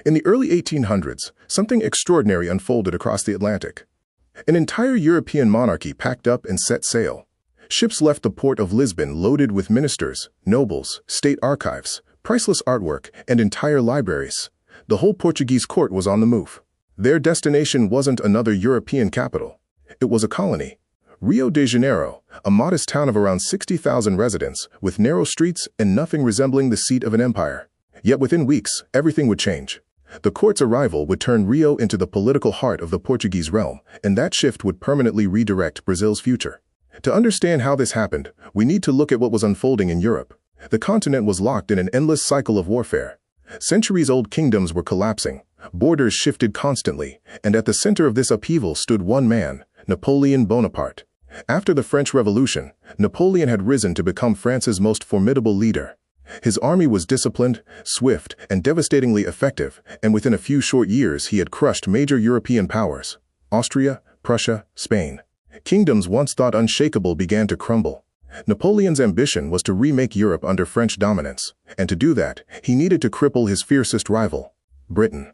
In the early 1800s, something extraordinary unfolded across the Atlantic. An entire European monarchy packed up and set sail. Ships left the port of Lisbon loaded with ministers, nobles, state archives, priceless artwork, and entire libraries. The whole Portuguese court was on the move. Their destination wasn't another European capital. It was a colony. Rio de Janeiro, a modest town of around 60,000 residents, with narrow streets and nothing resembling the seat of an empire. Yet within weeks, everything would change. The court's arrival would turn Rio into the political heart of the Portuguese realm, and that shift would permanently redirect Brazil's future. To understand how this happened, we need to look at what was unfolding in Europe. The continent was locked in an endless cycle of warfare. Centuries-old kingdoms were collapsing, borders shifted constantly, and at the center of this upheaval stood one man, Napoleon Bonaparte. After the French Revolution, Napoleon had risen to become France's most formidable leader. His army was disciplined, swift, and devastatingly effective, and within a few short years he had crushed major European powers: Austria, Prussia, Spain. Kingdoms once thought unshakable began to crumble. Napoleon's ambition was to remake Europe under French dominance, and to do that, he needed to cripple his fiercest rival, Britain.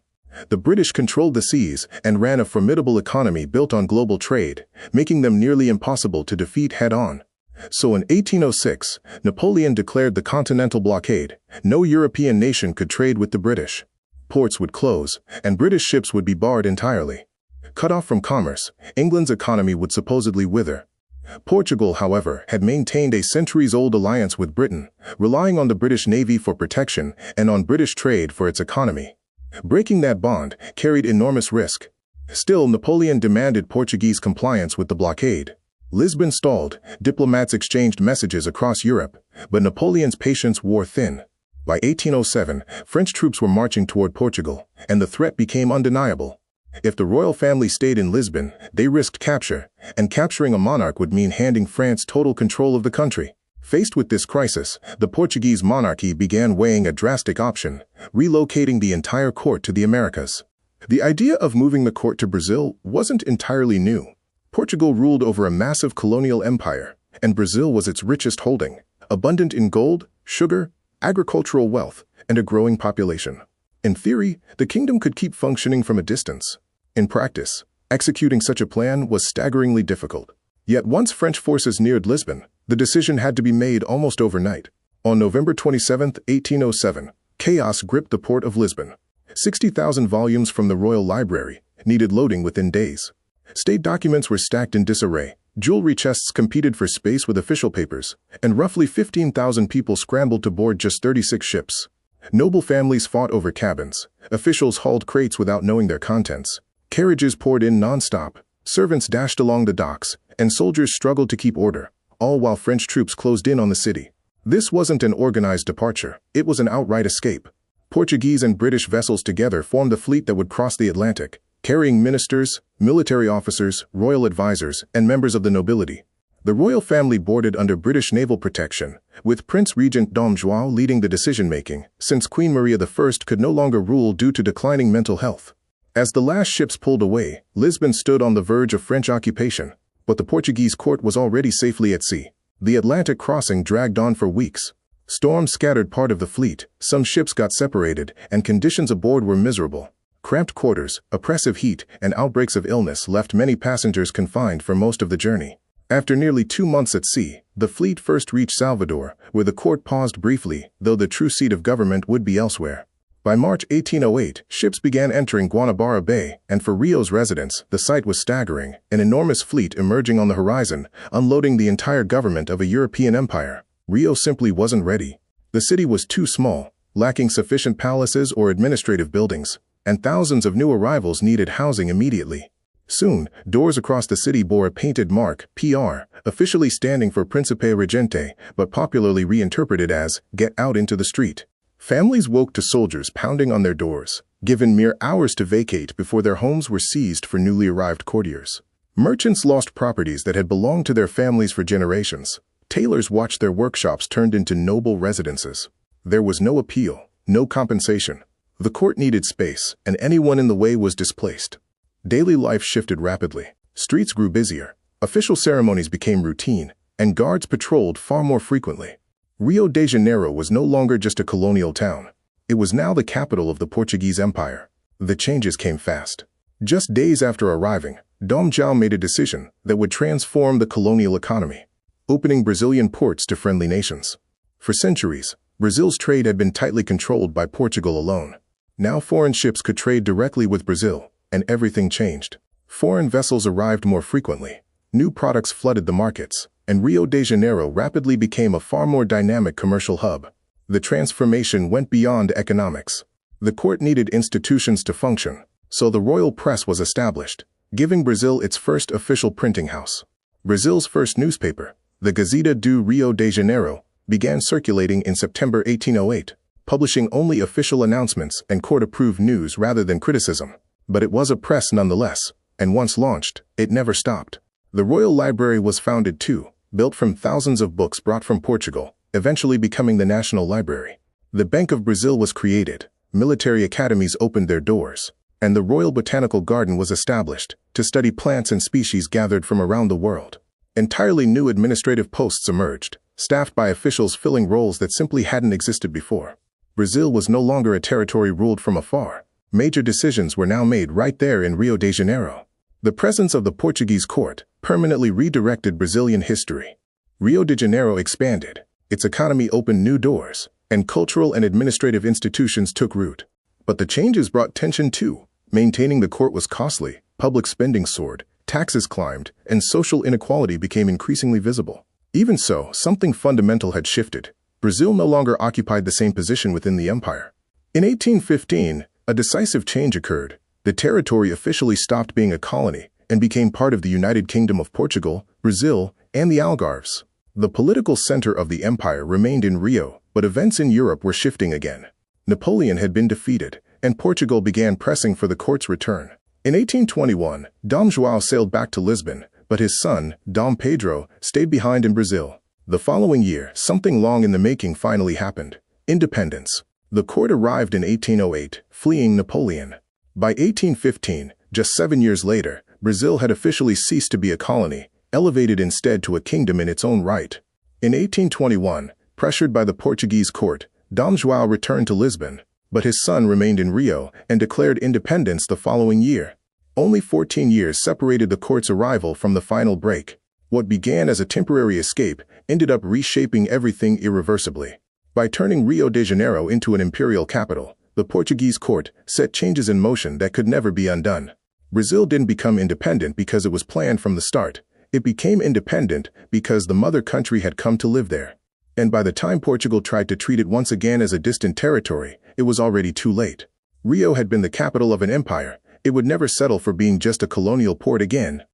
The British controlled the seas and ran a formidable economy built on global trade, making them nearly impossible to defeat head-on. So in 1806, Napoleon declared the continental blockade. No European nation could trade with the British. Ports would close, and British ships would be barred entirely. Cut off from commerce, England's economy would supposedly wither. Portugal, however, had maintained a centuries-old alliance with Britain, relying on the British Navy for protection and on British trade for its economy. Breaking that bond carried enormous risk. Still, Napoleon demanded Portuguese compliance with the blockade. Lisbon stalled, diplomats exchanged messages across Europe, but Napoleon's patience wore thin. By 1807, French troops were marching toward Portugal, and the threat became undeniable. If the royal family stayed in Lisbon, they risked capture, and capturing a monarch would mean handing France total control of the country. Faced with this crisis, the Portuguese monarchy began weighing a drastic option: relocating the entire court to the Americas. The idea of moving the court to Brazil wasn't entirely new. Portugal ruled over a massive colonial empire, and Brazil was its richest holding, abundant in gold, sugar, agricultural wealth, and a growing population. In theory, the kingdom could keep functioning from a distance. In practice, executing such a plan was staggeringly difficult. Yet once French forces neared Lisbon, the decision had to be made almost overnight. On November 27, 1807, chaos gripped the port of Lisbon. 60,000 volumes from the Royal Library needed loading within days. State documents were stacked in disarray, jewelry chests competed for space with official papers, and roughly 15,000 people scrambled to board just 36 ships. Noble families fought over cabins, officials hauled crates without knowing their contents, carriages poured in non-stop, servants dashed along the docks, and soldiers struggled to keep order, all while French troops closed in on the city. This wasn't an organized departure, it was an outright escape. Portuguese and British vessels together formed a fleet that would cross the Atlantic, carrying ministers, military officers, royal advisors, and members of the nobility. The royal family boarded under British naval protection, with Prince Regent Dom João leading the decision-making, since Queen Maria I could no longer rule due to declining mental health. As the last ships pulled away, Lisbon stood on the verge of French occupation, but the Portuguese court was already safely at sea. The Atlantic crossing dragged on for weeks. Storms scattered part of the fleet, some ships got separated, and conditions aboard were miserable. Cramped quarters, oppressive heat, and outbreaks of illness left many passengers confined for most of the journey. After nearly 2 months at sea, the fleet first reached Salvador, where the court paused briefly, though the true seat of government would be elsewhere. By March 1808, ships began entering Guanabara Bay, and for Rio's residents, the sight was staggering: an enormous fleet emerging on the horizon, unloading the entire government of a European empire. Rio simply wasn't ready. The city was too small, lacking sufficient palaces or administrative buildings, and thousands of new arrivals needed housing immediately. Soon, doors across the city bore a painted mark, PR, officially standing for Príncipe Regente, but popularly reinterpreted as, "Get out into the street." Families woke to soldiers pounding on their doors, given mere hours to vacate before their homes were seized for newly arrived courtiers. Merchants lost properties that had belonged to their families for generations. Tailors watched their workshops turned into noble residences. There was no appeal, no compensation. The court needed space, and anyone in the way was displaced. Daily life shifted rapidly. Streets grew busier, official ceremonies became routine, and guards patrolled far more frequently. Rio de Janeiro was no longer just a colonial town. It was now the capital of the Portuguese Empire. The changes came fast. Just days after arriving, Dom João made a decision that would transform the colonial economy, opening Brazilian ports to friendly nations. For centuries, Brazil's trade had been tightly controlled by Portugal alone. Now foreign ships could trade directly with Brazil, and everything changed. Foreign vessels arrived more frequently. New products flooded the markets, and Rio de Janeiro rapidly became a far more dynamic commercial hub. The transformation went beyond economics. The court needed institutions to function, so the royal press was established, giving Brazil its first official printing house. Brazil's first newspaper, the Gazeta do Rio de Janeiro, began circulating in September 1808, publishing only official announcements and court-approved news rather than criticism. But it was a press nonetheless, and once launched, it never stopped. The Royal Library was founded too, built from thousands of books brought from Portugal, eventually becoming the National Library. The Bank of Brazil was created, military academies opened their doors, and the Royal Botanical Garden was established to study plants and species gathered from around the world. Entirely new administrative posts emerged, staffed by officials filling roles that simply hadn't existed before. Brazil was no longer a territory ruled from afar. Major decisions were now made right there in Rio de Janeiro. The presence of the Portuguese court permanently redirected Brazilian history. Rio de Janeiro expanded, its economy opened new doors, and cultural and administrative institutions took root. But the changes brought tension too. Maintaining the court was costly, public spending soared, taxes climbed, and social inequality became increasingly visible. Even so, something fundamental had shifted. Brazil no longer occupied the same position within the empire. In 1815, a decisive change occurred. The territory officially stopped being a colony and became part of the United Kingdom of Portugal, Brazil, and the Algarves. The political center of the empire remained in Rio, but events in Europe were shifting again. Napoleon had been defeated, and Portugal began pressing for the court's return. In 1821, Dom João sailed back to Lisbon, but his son, Dom Pedro, stayed behind in Brazil. The following year, something long in the making finally happened: independence. The court arrived in 1808, fleeing Napoleon. By 1815, just 7 years later, Brazil had officially ceased to be a colony, elevated instead to a kingdom in its own right. In 1821, pressured by the Portuguese court, Dom João returned to Lisbon, but his son remained in Rio and declared independence the following year. Only 14 years separated the court's arrival from the final break. What began as a temporary escape ended up reshaping everything irreversibly. By turning Rio de Janeiro into an imperial capital, the Portuguese court set changes in motion that could never be undone. Brazil didn't become independent because it was planned from the start. It became independent because the mother country had come to live there. And by the time Portugal tried to treat it once again as a distant territory, it was already too late. Rio had been the capital of an empire. It would never settle for being just a colonial port again.